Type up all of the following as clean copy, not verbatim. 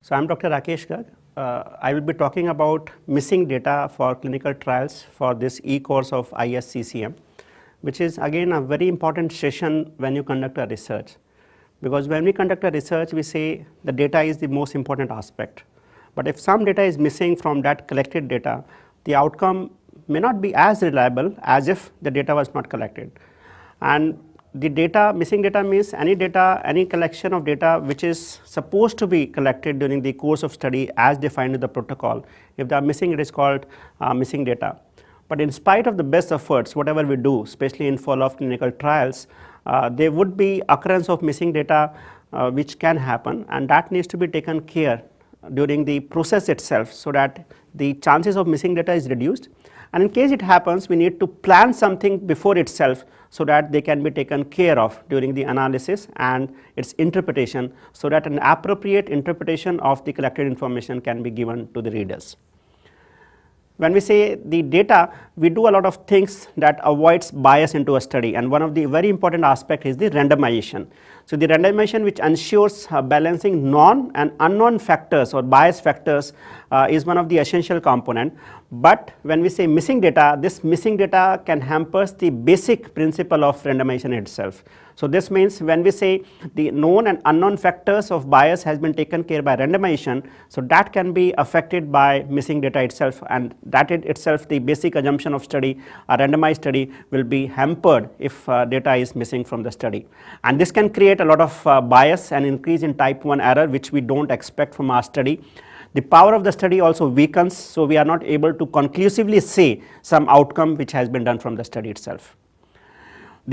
So I'm Dr. Rakesh Garg. I will be talking about missing data for clinical trials for this eCourse of ISCCM, which is again a very important session when you conduct a research. Because when we conduct a research, we say the data is the most important aspect. But if some data is missing from that collected data, the outcome may not be as reliable as if the data was not collected. And the data, missing data means any data, any collection of data which is supposed to be collected during the course of study as defined in the protocol. If they are missing, it is called missing data. But in spite of the best efforts, whatever we do, especially in follow-up clinical trials, there would be occurrence of missing data which can happen, and that needs to be taken care during the process itself so that the chances of missing data is reduced. And in case it happens, we need to plan something before itself so that they can be taken care of during the analysis and its interpretation, so that an appropriate interpretation of the collected information can be given to the readers. When we say the data, we do a lot of things that avoids bias into a study, and one of the very important aspect is the randomization. So the randomization which ensures balancing known and unknown factors or bias factors is one of the essential component. But when we say missing data, this missing data can hamper the basic principle of randomization itself. So this means when we say the known and unknown factors of bias has been taken care by randomization, so that can be affected by missing data itself, and that itself the basic assumption of study, a randomized study will be hampered if data is missing from the study. And this can create a lot of bias and increase in type 1 error, which we don't expect from our study. The power of the study also weakens, so we are not able to conclusively say some outcome which has been done from the study itself.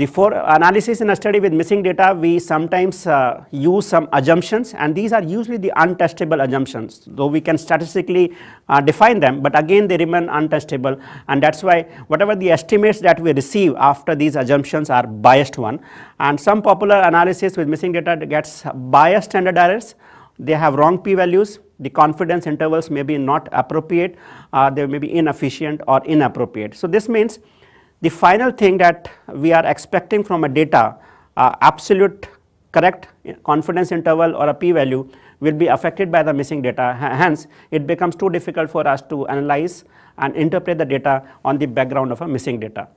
For analysis in a study with missing data, we sometimes use some assumptions, and these are usually the untestable assumptions, though we can statistically define them, but again they remain untestable, and that's why whatever the estimates that we receive after these assumptions are biased one. And some popular analysis with missing data gets biased standard errors. They have wrong p-values, the confidence intervals may be not appropriate, they may be inefficient or inappropriate. So this means the final thing that we are expecting from a data, absolute correct confidence interval or a p-value will be affected by the missing data. Hence, it becomes too difficult for us to analyze and interpret the data on the background of a missing data.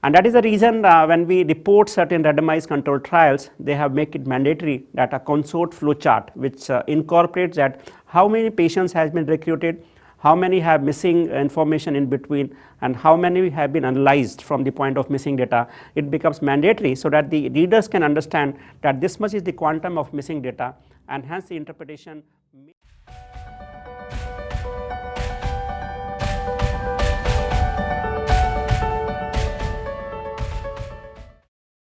And that is the reason when we report certain randomized controlled trials, they have made it mandatory that a consort flow chart which incorporates that how many patients has been recruited, how many have missing information in between, and how many have been analyzed from the point of missing data. It becomes mandatory so that the readers can understand that this much is the quantum of missing data, and hence the interpretation